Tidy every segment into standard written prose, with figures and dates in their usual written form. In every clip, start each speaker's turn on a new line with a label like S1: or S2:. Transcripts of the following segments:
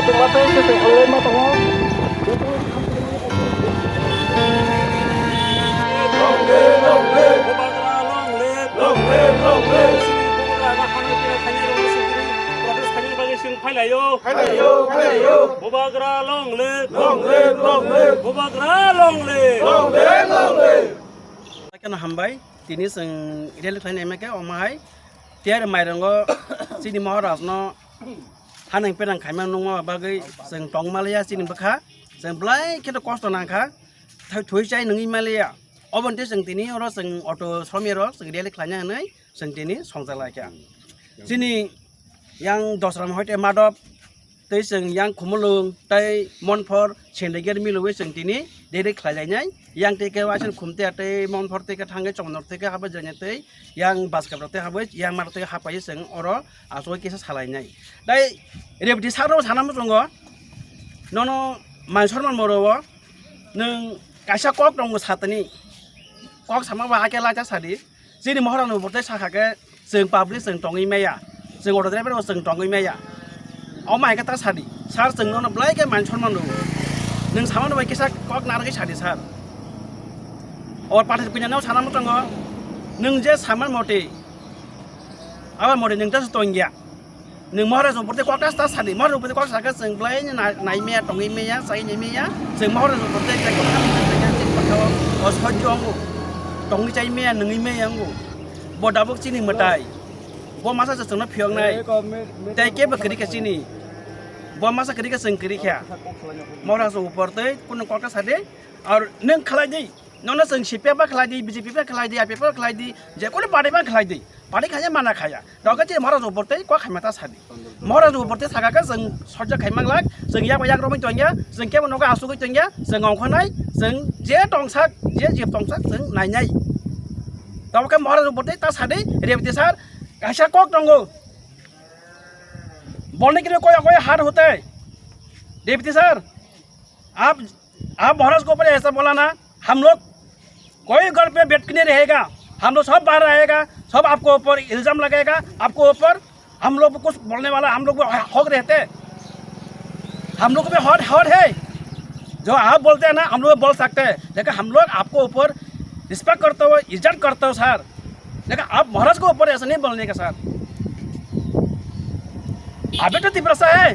S1: tumatay kasi ulay matungo.
S2: Long live! Bubagra, long live! Long live! Long live! Sini bubagra, hanang kira kanya long sendiri. Proses kanya bagi sing phailayo. Phailayo, phailayo. Bubagra, long live! Long live! Long live! Bubagra, long live! Long live! Long live!
S3: Kan hambai tini sing rel khlain emeke omai tiar mairango sini maharas no hanang perang khaimang nungo bagai sing tong malaysia sini bakha sing blai keta kosto nangkha thui chai nungi malaysia obon te sing tini oro sing auto somero sing rel khlanya nai sing tini songjala kya sini yang dosram hoite madop tei sing yang khumulung tei monfor chendeger milowe sing tini dere khlainyai yang teke wasen khumte tei monfor teke thange chongnor teke haba janya tei yang baskabro te habai yang mar teke hapai sing oro asoi kesa salainai dai rebdi saro sanam jongo nono mansorman morowo nung kaisa kok dong satani kok sama wa akela ja sadi jini mohran no borte sakake sing public sing tongi meya sing oro driver sing tongi meya omai kata sadi sar sing nono blai ke mansorman no nung sama no kesa kok nar ke sadi sar और पाठक पिन्यानाव सानाम तंगो नों जे सामान मते आबा मते नों तास तंगिया नों महाराज उपरते कक्टास ता सादि महाराज उपरते कक्टास साका जों ब्लाय नाइमेया तंगिमेया साइनेमेया जों महाराज उपरते जायखौ खालामनो जों पथाव असहज्य अंगो तंगि चाइमेया नोंगिमेया अंगो बडाबक चिनि मताय ब मासा जोंनो फियंनाय ताय के बकरि खासिनि ब मासा करि का जों करि खया महाराज उपरते कुन कक्टास सादि और नों खलाय दै नोंना जों सिपिएफआ खलायदि बिजेपिएफआ खलायदि आइपिएफआ खलायदि जेखुनु पार्टीबा खलायदि पार्टी खाया माना खाया दावका महाराज उपरते को खायमाता सादि महाराज उपरते सागाका जों सज्जा खायमांलाक जों याबा याग्रमै तंगिया जों केबो नगा आसुगै तंगिया जों अंखनाय जों जे टंसाक जे जिब टंसाक जों नायनाय दावका महाराज उपरते ता सादि रेबति सार कासा कक दंगो बोलने के लिए कोई हार होता है रेबति सर आप महाराज को ऊपर ऐसा बोला ना हम लोग कोई घर पे बैठ के नहीं रहेगा हम लोग सब बाहर रहेगा सब आपको ऊपर इल्जाम लगेगा आपको ऊपर हम लोग कुछ बोलने वाला हम लोग हक रहते हम लोग भी हक है जो आप बोलते हैं ना हम लोग बोल सकते हैं लेकिन हम लोग आपको ऊपर रिस्पेक्ट करते हो इज्जत करते हो सर लेकिन आप महाराज को ऊपर ऐसा नहीं बोलने का सर आप तो तिपरासा है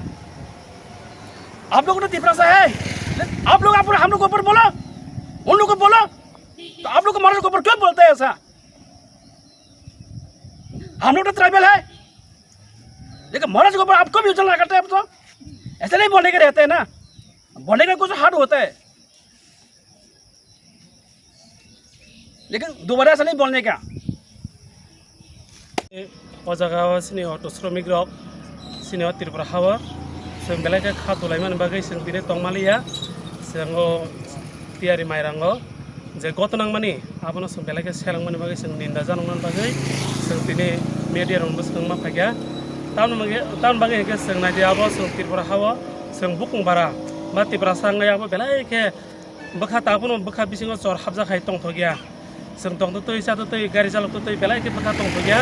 S3: आप लोग तो तिपरासा है आप लोग हम लोग ऊपर बोलो उन लोग को बोलो तो आप लोग को महाराज के ऊपर क्यों बोलते हैं ऐसा हम लोग तो ट्राइबल है लेकिन महाराज के ऊपर आपको भी उछलना करते हैं आप तो ऐसे नहीं बोलने के रहते हैं ना बोलने का कुछ हार्ड होता है लेकिन दोबारा ऐसा नहीं बोलने का
S2: जगह सिनी ऑटो श्रमिक रॉक सिनी त्रिपुरा हावा जों बेलाय खादु लायमान बागै जों दिनै तंमालिया जों tiari mairango je gotonang mani abono sung belake selang mani bagai sung ninda janongan bagai sung tini media ron busung ma phagya taun bagai ke sung na dia abo sung tirpura hawa sung bukung bara ma tipra sanga ya bo belai ke bakha tapono bakha bisingo chor habja khai tong thogya sung tong to isa to gari jalok to belai ke bakha tong thogya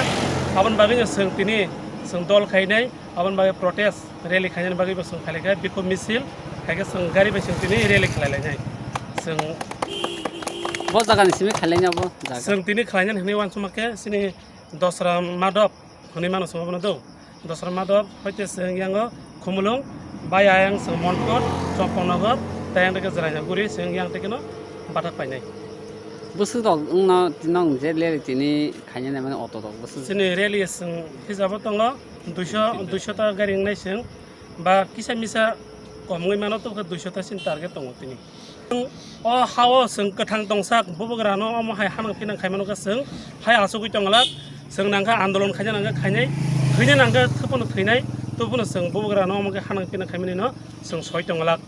S2: abon bagai sung tini sung dol khainai abon bagai protest rally khainai bagai sung khaleka biko misil khaike sung gari ba sung tini rally khalai nai जों
S4: बस जागा निसिमे खालायना बो
S2: जों तिनि खालायना हनै वान समाके सिनि दसरा माधव हनै मानो समाबनो दौ दसरा माधव हयते जों यांगो खुमुलुं बायां जों मनकोट चम्पनगर तायां दे जरायना गुरि जों yang तेकेनो बाथाक पाइनाय
S4: बुसु दं उना दिनां जे लेले तिनि खायना माने अटो दं बुसु
S2: सिनि रेली जों हिसाबो दङ 200 ता गारि नाय जों बा किसा मिसा कमै मानो तो 200 ता सिन टार्गेट दङ तिनि o hawo sung kathang tongsak bobograno amo hai hanang pinang khaimano ka sung hai asugui tonglak sung nangka andolon khaina nangka khainai thine nangka thapon thinai topono sung bobograno amo ka hanang pinang khaimani no sung soi tonglak